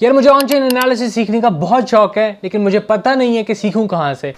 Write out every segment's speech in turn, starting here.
यार मुझे on chain analysis सीखने का बहुत शौक है, लेकिन मुझे पता नहीं है कि सीखूं कहां से।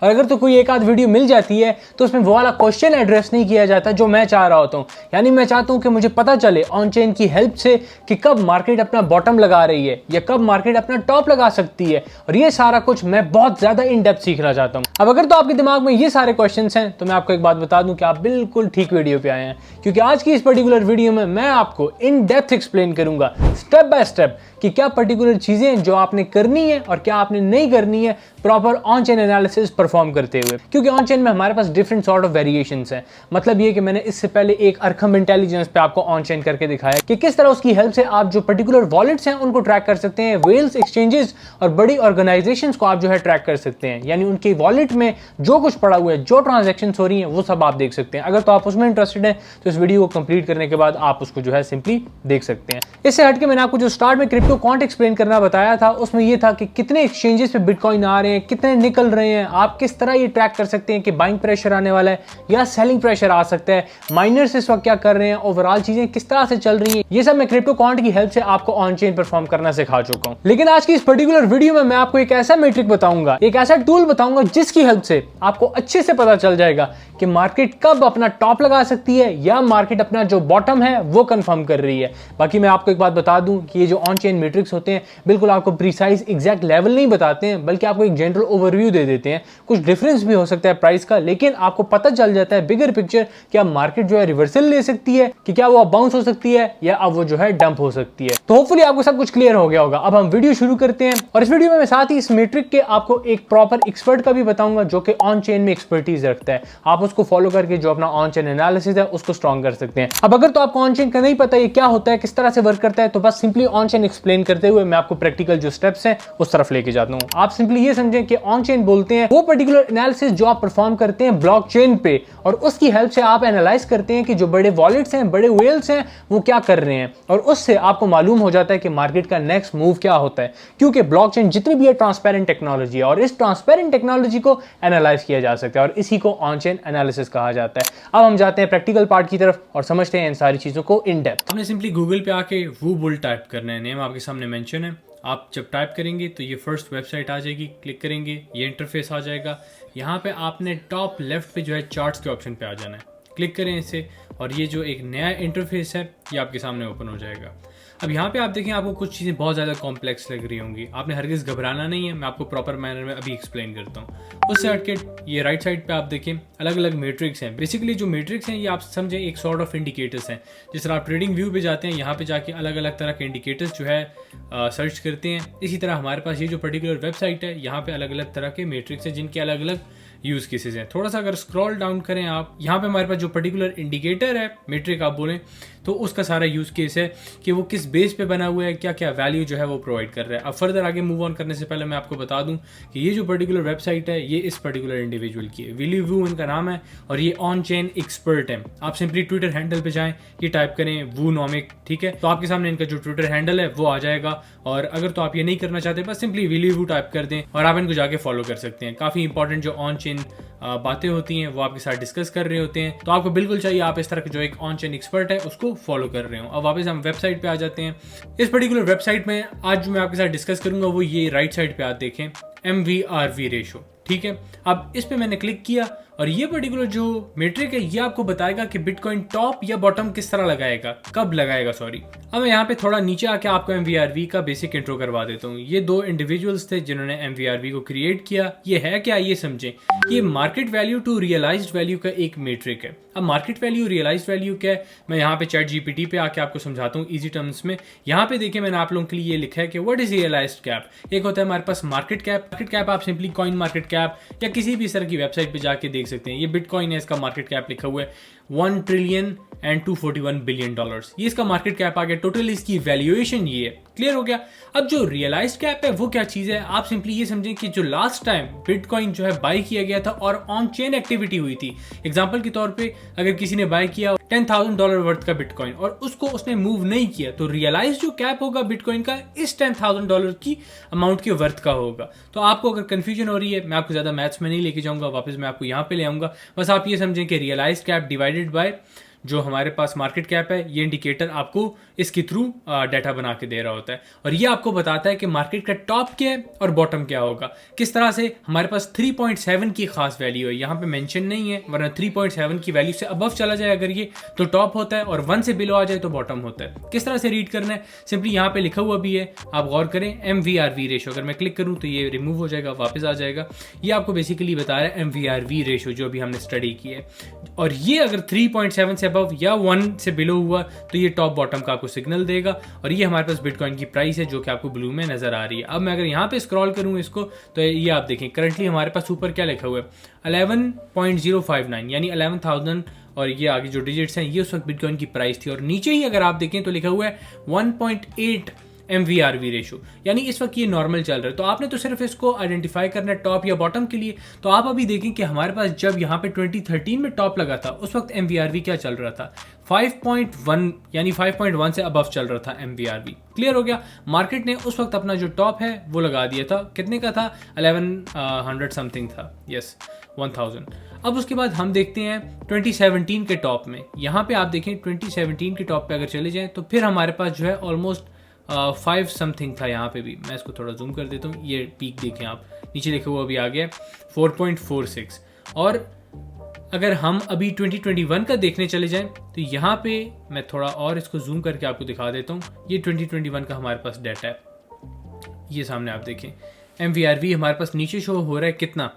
और अगर तो कोई एक आध वीडियो मिल जाती है तो उसमें वो वाला क्वेश्चन एड्रेस नहीं किया जाता जो मैं चाह रहा होता हूँ। यानी मैं चाहता हूँ कि मुझे पता चले ऑन चेन की हेल्प से कि कब मार्केट अपना बॉटम लगा रही है या कब मार्केट अपना टॉप लगा सकती है, और ये सारा कुछ मैं बहुत ज्यादा इन डेप्थ सीखना चाहता हूँ। अब अगर तो आपके दिमाग में ये सारे क्वेश्चन हैं तो मैं आपको एक बात बता दूं कि आप बिल्कुल ठीक वीडियो पे आए हैं, क्योंकि आज की इस पर्टिकुलर वीडियो में मैं आपको इन डेप्थ एक्सप्लेन करूंगा स्टेप बाय स्टेप कि क्या पर्टिकुलर चीजें जो आपने करनी है और क्या आपने नहीं करनी है proper on chain analysis perform करते हुए। क्योंकि ऑन चेन में हमारे पास डिफरेंट सॉर्ट ऑफ वेरिएशंस हैं। मतलब ये कि मैंने इससे पहले एक अरखम इंटेलिजेंस पे आपको ऑन चेन करके दिखाया कि किस तरह उसकी हेल्प से आप जो पर्टिकुलर वॉलेट्स हैं उनको ट्रैक कर सकते हैं, वेल्स एक्सचेंजेस और बड़ी ऑर्गेनाइजेशंस को आप जो है ट्रैक कर सकते हैं। यानी उनकी वॉलेट में जो कुछ पड़ा हुआ है, जो ट्रांजेक्शन हो रही है, वो सब आप देख सकते हैं। अगर तो आप उसमें इंटरेस्टेड हैं तो इस वीडियो को कंप्लीट करने के बाद आप उसको जो है सिंपली देख सकते हैं। इससे हटके मैंने आपको जो स्टार्ट में क्रिप्टो क्वांट एक्सप्लेन करना बताया था, उसमें यह था कि कितने एक्सचेंजेस पे बिटकॉइन आ रहे हैं, कितने निकल रहे हैं, आप किस तरह ये ट्रैक कर सकते हैं कि बाइंग प्रेशर आने वाला है या सेलिंग प्रेशर आ सकता है, माइनर्स इस वक्त क्या कर रहे हैं, ओवरऑल चीजें किस तरह से चल रही हैं। ये सब मैं क्रिप्टो क्वांट की हेल्प से आपको ऑन चेन परफॉर्म करना सिखा चुका हूं। लेकिन आज की इस पर्टिकुलर वीडियो में मैं आपको एक ऐसा मैट्रिक बताऊंगा, एक ऐसा टूल बताऊंगा जिसकी हेल्प से आपको अच्छे से पता चल जाएगा कि मार्केट कब अपना टॉप लगा सकती है या मार्केट अपना जो बॉटम है वो कंफर्म कर रही है। बाकी मैं आपको एक बात बता दूं कि ये जो ऑन चेन मैट्रिक्स होते हैं बिल्कुल आपको प्रीसाइज एग्जैक्ट लेवल नहीं बताते हैं, बल्कि आपको एक जनरल ओवरव्यू दे देते हैं। कुछ डिफरेंस भी हो सकता है प्राइस का, लेकिन आपको पता चल जाता है बिगर पिक्चर कि अब मार्केट जो है रिवर्सल ले सकती है, कि क्या वो अब बाउंस हो सकती है या अब वो जो है डंप हो सकती है। तो होपफुली आपको सब कुछ क्लियर हो गया होगा। अब हम वीडियो शुरू करते हैं, और इस वीडियो में मैं साथ ही इस मैट्रिक के आपको एक प्रॉपर एक्सपर्ट का भी बताऊंगा जो कि ऑन चेन में एक्सपर्टीज रखता है। आप उसको फॉलो करके जो अपना ऑन चेन एनालिसिस है उसको स्ट्रॉन्ग कर सकते हैं। अब अगर तो आपको ऑन चेन का नहीं पता ये क्या होता है, किस तरह से वर्क करता है, तो बस सिंपली ऑन चेन एक्सप्लेन करते हुए मैं आपको प्रैक्टिकल जो स्टेप्स हैं उस तरफ लेके जाता हूं। आप सिंपली ये समझें कि ऑन चेन बोलते हैं वो पर्टिकुलर एनालिसिस जो आप परफॉर्म करते हैं ब्लॉकचेन पे, और उसकी हेल्प से आप एनालाइज करते हैं कि जो बड़े वॉलेट्स हैं, बड़े वेल्स हैं, वो क्या कर रहे हैं, और उससे आपको मालूम हो जाता है कि मार्केट का नेक्स्ट मूव क्या होता है। क्योंकि ब्लॉकचेन जितनी भी है ट्रांसपेरेंट टेक्नोलॉजी है, और इस ट्रांसपेरेंट टेक्नोलॉजी को एनालाइज किया जा सकता है, और इसी को ऑन चेन एनालिसिस कहा जाता है। अब हम जाते हैं प्रैक्टिकल पार्ट की तरफ और समझते हैं इन सारी चीजों को इन डेप्थ। आपने सिंपली गूगल पे आके वो बुल टाइप करना है, नेम आपके सामने मेंशन है। आप जब टाइप करेंगे तो ये फर्स्ट वेबसाइट आ जाएगी, क्लिक करेंगे ये इंटरफेस आ जाएगा। यहाँ पे आपने टॉप लेफ्ट पे जो है चार्ट्स के ऑप्शन पे आ जाना है, क्लिक करें इसे, और ये जो एक नया इंटरफेस है ये आपके सामने ओपन हो जाएगा। अब यहाँ पे आप देखें आपको कुछ चीज़ें बहुत ज़्यादा कॉम्प्लेक्स लग रही होंगी, आपने हरगिज़ घबराना नहीं है, मैं आपको प्रॉपर मैनर में अभी एक्सप्लेन करता हूँ। उससे हटके ये राइट साइड पे आप देखें अलग अलग मैट्रिक्स हैं। बेसिकली जो मैट्रिक्स हैं ये आप समझें एक सॉर्ट ऑफ इंडिकेटर्स हैं। जिस तरह आप ट्रेडिंग व्यू पे जाते हैं, यहाँ पे जाके अलग अलग तरह के इंडिकेटर्स जो है सर्च करते हैं। इसी तरह हमारे पास ये जो पर्टिकुलर वेबसाइट है यहाँ पे अलग अलग तरह के मैट्रिक्स हैं जिनके अलग अलग यूज़ केसेस हैं। थोड़ा सा अगर स्क्रॉल डाउन करें आप, यहाँ पे हमारे पास जो पर्टिकुलर इंडिकेटर है मैट्रिक आप बोलें तो उसका सारा यूज़ केस है कि वो किस बेस पे बना हुआ है, क्या क्या वैल्यू जो है वो प्रोवाइड कर रहा है। अब फर्दर आगे मूव ऑन करने से पहले मैं आपको बता दूं कि ये जो पर्टिकुलर वेबसाइट है ये इस पर्टिकुलर इंडिविजुअल की है, विली वू इनका नाम है, और ये ऑन चेन एक्सपर्ट है। आप सिंपली ट्विटर हैंडल पे जाएं, ये टाइप करें वू नॉमिक, ठीक है, तो आपके सामने इनका जो ट्विटर हैंडल है वो आ जाएगा। और अगर तो आप ये नहीं करना चाहते बस सिंपली विली वू टाइप कर दें और आप इनको जाके फॉलो कर सकते हैं। काफ़ी इंपॉर्टेंट जो ऑन चेन बातें होती हैं वो आपके साथ डिस्कस कर रहे होते हैं, तो आपको बिल्कुल चाहिए आप इस तरह के जो एक ऑन चेन एक्सपर्ट है उसको फॉलो कर रहे हो। अब वापस हम वेबसाइट पे आ जाते हैं। इस पर्टिकुलर वेबसाइट में आज जो मैं आपके साथ डिस्कस करूंगा वो ये राइट साइड पे आप देखें MVRV रेशो, ठीक है। अब इस पे मैंने क्लिक किया और ये पर्टिकुलर जो मैट्रिक है ये आपको बताएगा कि बिटकॉइन टॉप या बॉटम किस तरह लगाएगा, कब लगाएगा, सॉरी। अब मैं यहाँ पे थोड़ा नीचे आके आपको MVRV का बेसिक इंट्रो करवा देता हूँ। ये दो इंडिविजुअल्स थे जिन्होंने MVRV को क्रिएट किया। ये है क्या, ये समझें। ये market value to realised value का एक मैट्रिक है। अब मार्केट वैल्यू रियलाइज्ड वैल्यू क्या है, मैं यहाँ पे चैट GPT पे आके आपको समझाता हूँ ईजी टर्म्स में। यहाँ पे देखिए मैंने आप लोगों के लिए ये लिखा है कि व्हाट इज रियलाइज्ड कैप। एक होता है हमारे पास मार्केट कैप। मार्केट कैप आप सिंपली कॉइन मार्केट कैप या किसी भी इस तरह की वेबसाइट पे जाके देख सकते हैं। ये बिटकॉइन है, इसका मार्केट कैप लिखा हुआ है $1,241 बिलियन। ये इसका मार्केट कैप आ गया। टोटल इसकी वैल्यूएशन ये है। क्लियर हो गया। अब जो रियलाइज्ड कैप है वो क्या चीज है, आप सिंपली ये समझें कि जो लास्ट टाइम बिटकॉइन जो है बाय किया गया था और ऑन चेन एक्टिविटी हुई थी, एग्जांपल के तौर पे अगर किसी ने बाय किया $10,000 वर्थ का बिटकॉइन और उसको उसने मूव नहीं किया, तो रियलाइज जो कैप होगा बिटकॉइन का इस $10,000 की अमाउंट के वर्थ का होगा। तो आपको अगर कंफ्यूजन हो रही है, मैं आपको ज्यादा मैथ्स में नहीं लेके जाऊंगा, वापस मैं आपको यहाँ पे ले आऊंगा। बस आप ये समझें कि रियलाइज कैप डिवाइडेड बाय जो हमारे पास मार्केट कैप है, ये इंडिकेटर आपको इसके थ्रू डाटा बना के दे रहा होता है और ये आपको बताता है कि मार्केट का टॉप क्या है और बॉटम क्या होगा। किस तरह से हमारे पास 3.7 की खास वैल्यू है, यहाँ पे मेंशन नहीं है, वरना 3.7 की वैल्यू से अबव चला जाए अगर ये तो टॉप होता है और 1 से बिलो आ जाए तो बॉटम होता है। किस तरह से रीड करना है, सिंपली यहाँ पे लिखा हुआ भी है, आप गौर करें, MVRV रेशो। अगर मैं क्लिक करूँ तो ये रिमूव हो जाएगा, वापस आ जाएगा। ये आपको बेसिकली बता रहा है MVRV रेशो जो अभी हमने स्टडी की है, और ये अगर 3.7 से अबव या 1 से बिलो हुआ तो ये टॉप बॉटम का आपको सिग्नल देगा। और ये हमारे पास बिटकॉइन की प्राइस है जो कि आपको ब्लू में नजर आ रही है। अब मैं अगर यहाँ पे स्क्रॉल करूँ इसको तो ये आप देखें करंटली हमारे पास ऊपर क्या लिखा हुआ है 11.059 यानी 11,000 और ये आगे जो डिजिट्स हैं ये उस वक्त बिटकॉइन की प्राइस थी। और नीचे ही अगर आप देखें तो लिखा हुआ है 1.8 MVRV रेशो, यानी इस वक्त ये नॉर्मल चल रहा है। तो आपने तो सिर्फ इसको आइडेंटिफाई करना है टॉप या बॉटम के लिए। तो आप अभी देखें कि हमारे पास जब यहाँ पे 2013 में टॉप लगा था उस वक्त MVRV क्या चल रहा था 5.1 यानी 5.1 से अबव चल रहा था MVRV। क्लियर हो गया। मार्केट ने उस वक्त अपना जो टॉप है वो लगा दिया था, कितने का था 1100 समथिंग था, यस 1000। अब उसके बाद हम देखते हैं 2017 के टॉप में। यहाँ पे आप देखें 2017 के टॉप पे अगर चले जाएं तो फिर हमारे पास जो है ऑलमोस्ट 5 समथिंग था। यहाँ पे भी मैं इसको थोड़ा जूम कर देता हूँ, ये पीक देखें आप, नीचे लिखा हुआ अभी आ गया 4.46। और अगर हम अभी 2021 का देखने चले जाएं तो यहाँ पे मैं थोड़ा और इसको जूम करके आपको दिखा देता हूँ। ये 2021 का हमारे पास डाटा है, ये सामने आप देखें। MVRV हमारे पास नीचे शो हो रहा है कितना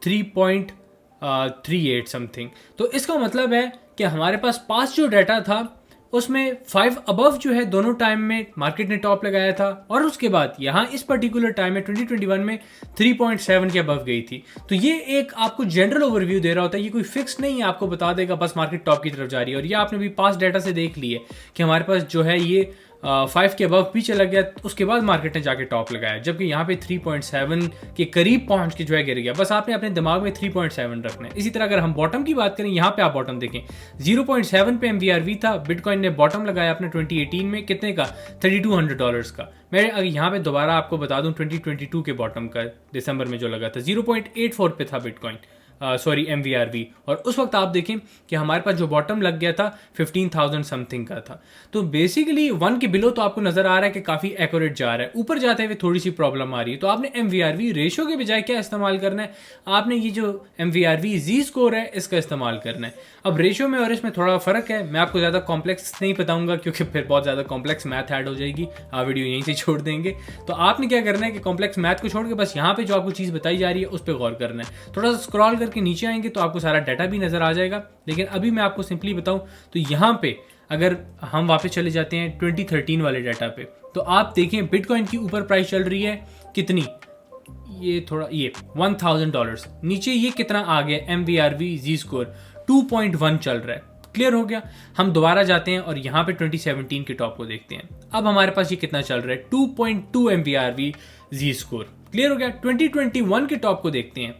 3.38 समथिंग। तो इसका मतलब है कि हमारे पास पास जो डाटा था उसमें 5 अबव जो है दोनों टाइम में मार्केट ने टॉप लगाया था, और उसके बाद यहाँ इस पर्टिकुलर टाइम में 2021 में 3.7 के अबव गई थी। तो ये एक आपको जनरल ओवरव्यू दे रहा होता है, ये कोई फिक्स नहीं है, आपको बता देगा बस मार्केट टॉप की तरफ जा रही है। और ये आपने भी पास डाटा से देख लिए कि हमारे पास जो है ये 5 के अबव भी चला गया, उसके बाद मार्केट ने जाके टॉप लगाया, जबकि यहाँ पे 3.7 के करीब पहुंच के जो है गिर गया। बस आपने अपने दिमाग में 3.7 रखना है। इसी तरह अगर हम बॉटम की बात करें, यहाँ पे आप बॉटम देखें 0.7 पे MVRV था, बिटकॉइन ने बॉटम लगाया अपने 2018 में कितने का $3200 का। मैं अगर यहाँ पे दोबारा आपको बता दूं 2022 के बॉटम का दिसंबर में जो लगा था 0.84 पे था बिटकॉइन, सॉरी MVRV, और उस वक्त आप देखें कि हमारे पास जो बॉटम लग गया था 15,000 समथिंग का था। तो बेसिकली 1 के बिलो तो आपको नजर आ रहा है कि काफ़ी एक्यूरेट जा रहा है, ऊपर जाते हुए थोड़ी सी प्रॉब्लम आ रही है। तो आपने MVRV रेशो के बजाय क्या इस्तेमाल करना है, आपने ये जो MVRV Z स्कोर है इसका इस्तेमाल करना है। अब रेशो में और इसमें थोड़ा फ़र्क है, मैं आपको ज़्यादा कॉम्प्लेक्स नहीं बताऊंगा क्योंकि फिर बहुत ज़्यादा कॉम्प्लेक्स मैथ ऐड हो जाएगी, आप वीडियो यहीं से छोड़ देंगे। तो आपने क्या करना है कि कॉम्प्लेक्स मैथ को छोड़ के बस यहाँ पे जो आपको चीज़ बताई जा रही है उस पर गौर करना है। थोड़ा सा स्क्रॉल करके नीचे आएंगे तो आपको सारा डाटा भी नज़र आ जाएगा, लेकिन अभी मैं आपको सिंपली बताऊं तो यहाँ पे अगर हम वापस चले जाते हैं 2013 वाले डाटा पे तो आप देखें बिटकॉइन की ऊपर प्राइस चल रही है कितनी, ये थोड़ा ये $1000, नीचे ये कितना आ गया MVRV Z स्कोर 2.1 चल रहा है। क्लियर हो गया। हम दोबारा जाते हैं और यहाँ पे 2017 के टॉप को देखते हैं। अब हमारे पास ये कितना चल रहा है 2.2 MVRV Z स्कोर। क्लियर हो गया। 2021 के टॉप को देखते हैं,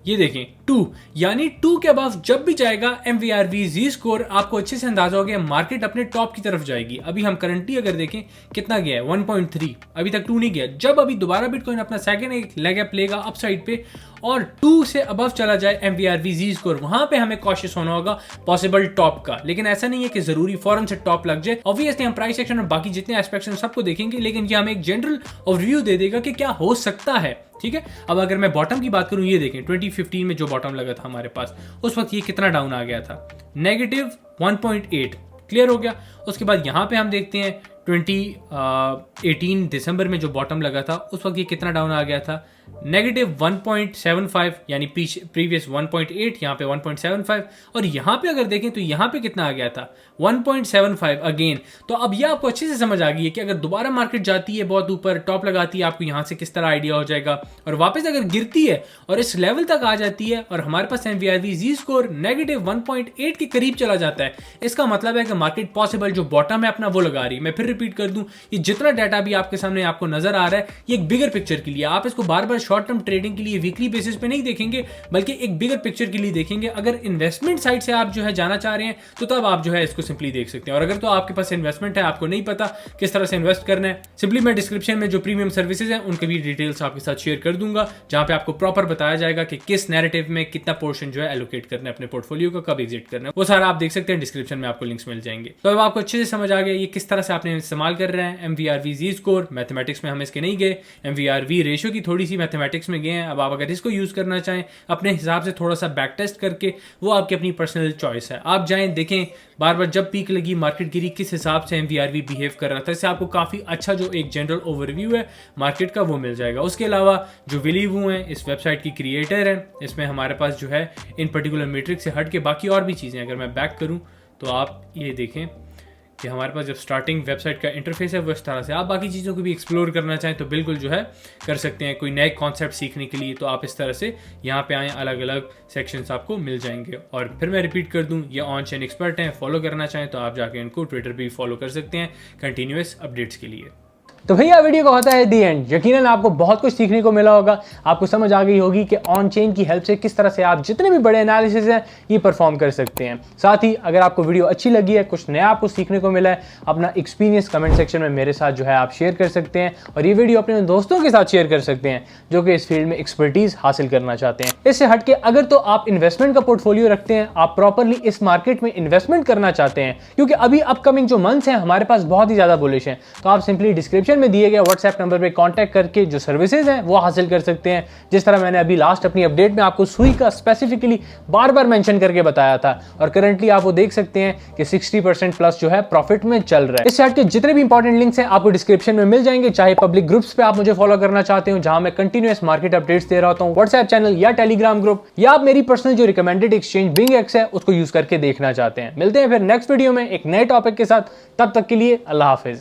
ये देखें 2, यानी 2 के अबव जब भी जाएगा MVRV Z स्कोर आपको अच्छे से अंदाजा हो गया मार्केट अपने टॉप की तरफ जाएगी। अभी हम करंटली अगर देखें कितना गया है 1.3, अभी तक 2 नहीं गया। जब अभी दोबारा बिटकॉइन अपना सेकंड एक लेग अप लेगा अपसाइड पे और 2 से अबव चला जाए MVRV Z स्कोर, वहां पे हमें कॉशियस होना होगा पॉसिबल टॉप का। लेकिन ऐसा नहीं है कि जरूरी फौरन से टॉप लग जाए। ऑब्वियसली हम प्राइस एक्शन और बाकी जितने एस्पेक्ट्स हैं सबको देखेंगे, लेकिन ये हमें एक जनरल ओवरव्यू दे देगा कि क्या हो सकता है। ठीक है। अब अगर मैं बॉटम की बात करूं, ये देखें 2015 में जो बॉटम लगा था हमारे पास उस वक्त ये कितना डाउन आ गया था -1.8। क्लियर हो गया। उसके बाद यहां पे हम देखते हैं 2018 दिसंबर में जो बॉटम लगा था उस वक्त ये कितना डाउन आ गया था -1.75, यानी प्रीवियस 1.8, यहाँ पे 1.75। और यहाँ पे अगर देखें तो यहाँ पे कितना आ गया था 1.75 अगेन। तो अब ये आपको अच्छे से समझ आ गई है कि अगर दोबारा मार्केट जाती है बहुत ऊपर टॉप लगाती है, आपको यहाँ से किस तरह आइडिया हो जाएगा। और वापस अगर गिरती है और इस लेवल तक आ जाती है और हमारे पास MVRV Z स्कोर -1.8 के करीब चला जाता है, इसका मतलब है कि मार्केट पॉसिबल जो बॉटम है अपना वो लगा रही है। मैं फिर रिपीट कर दूं, ये जितना डाटा भी आपके सामने आपको नजर आ रहा है ये एक बिगर पिक्चर के लिए, आप इसको बार बार बार शॉर्ट टर्म ट्रेडिंग के लिए वीकली बेसिस पे नहीं देखेंगे, बल्कि एक बिगर पिक्चर के लिए देखेंगे। अगर इन्वेस्टमेंट साइड से आप जो है जाना चाह रहे हैं तो तब आप जो है इसको सिंपली देख सकते हैं। और अगर तो आपके पास इन्वेस्टमेंट है, आपको नहीं पता किस तरह से इन्वेस्ट करना है, सिंपली मैं डिस्क्रिप्शन में जो प्रीमियम सर्विसेज हैं उनके भी डिटेल्स आपके साथ शेयर कर दूंगा, जहां पे आपको प्रॉपर बताया जाएगा कि किस नैरेटिव में कितना पोर्शन जो है एलोकेट करना है अपने पोर्टफोलियो का, कब एग्जिट करना है, वो सारा आप देख सकते हैं। डिस्क्रिप्शन में आपको लिंक्स मिल जाएंगे। तो अब आपको अच्छे से समझ आ गया ये किस तरह से आपने इस्तेमाल कर रहे हैं। MVRV Z स्कोर मैथमेटिक्स में हम इसके नहीं गए, MVRV रेशियो की थोड़ी सी मैथमेटिक्स में गए हैं। अब आप अगर इसको यूज करना चाहें अपने हिसाब से थोड़ा सा बैक टेस्ट करके, वो आपकी अपनी पर्सनल चॉइस है। आप जाएं देखें बार बार जब पीक लगी, मार्केट गिरी, किस हिसाब से MVRV बिहेव कर रहा था, इससे आपको काफी अच्छा जो एक जनरल ओवरव्यू है मार्केट का वो मिल जाएगा। उसके अलावा जो विली वू हैं इस वेबसाइट की क्रिएटर है, इसमें हमारे पास जो है इन पर्टिकुलर मैट्रिक से हट के बाकी और भी चीज़ें, अगर मैं बैक करूं तो आप ये देखें कि हमारे पास जब स्टार्टिंग वेबसाइट का इंटरफेस है वो इस तरह से। आप बाकी चीज़ों को भी एक्सप्लोर करना चाहें तो बिल्कुल जो है कर सकते हैं। कोई नए कॉन्सेप्ट सीखने के लिए तो आप इस तरह से यहाँ पे आएँ, अलग अलग सेक्शंस आपको मिल जाएंगे। और फिर मैं रिपीट कर दूँ, ये ऑन चेन एक्सपर्ट हैं, फॉलो करना चाहें तो आप जाके इनको ट्विटर पर भी फॉलो कर सकते हैं कंटिन्यूस अपडेट्स के लिए। तो भैया वीडियो का होता है दी एंड। यकीनन आपको बहुत कुछ सीखने को मिला होगा, आपको समझ आ गई होगी कि ऑन चेन की हेल्प से किस तरह से आप जितने भी बड़े एनालिसिस हैं ये परफॉर्म कर सकते हैं। साथ ही अगर आपको वीडियो अच्छी लगी है, कुछ नया आपको सीखने को मिला है, अपना एक्सपीरियंस कमेंट सेक्शन में मेरे साथ जो है आप शेयर कर सकते हैं। और ये वीडियो अपने दोस्तों के साथ शेयर कर सकते हैं जो कि इस फील्ड में एक्सपर्टीज हासिल करना चाहते हैं। इससे हटके अगर तो आप इन्वेस्टमेंट का पोर्टफोलियो रखते हैं, आप प्रॉपरली इस मार्केट में इन्वेस्टमेंट करना चाहते हैं, क्योंकि अभी अपकमिंग जो मंथ्स हैं हमारे पास बहुत ही ज़्यादा बुलिश हैं, तो आप सिंपली डिस्क्रिप्शन में दिए गए व्हाट्सएप नंबर पे कांटेक्ट करके जो सर्विसेज हैं वो हासिल कर सकते हैं। जिस तरह मैंने अभी लास्ट अपनी अपडेट में आपको सुई का स्पेसिफिकली बार बार मेंशन करके बताया था, और करंटली आप वो देख सकते हैं कि 60% प्लस जो है प्रॉफिट में चल रहा है। इस साइट के जितने भी इंपॉर्टेंट लिंक्स हैं आपको डिस्क्रिप्शन में मिल जाएंगे, चाहे पब्लिक ग्रुप्स पे आप मुझे फॉलो करना चाहते हो जहां मैं कंटिन्यूअस मार्केट अपडेट्स दे रहा होता हूं, व्हाट्सएप चैनल या टेलीग्राम ग्रुप, या आप मेरी पर्सनल जो रिकमेंडेड एक्सचेंज बिंग एक्स है उसको यूज करके देखना चाहते हैं। मिलते हैं फिर नेक्स्ट वीडियो में एक नए टॉपिक के साथ, तब तक के लिए अल्लाह हाफिज।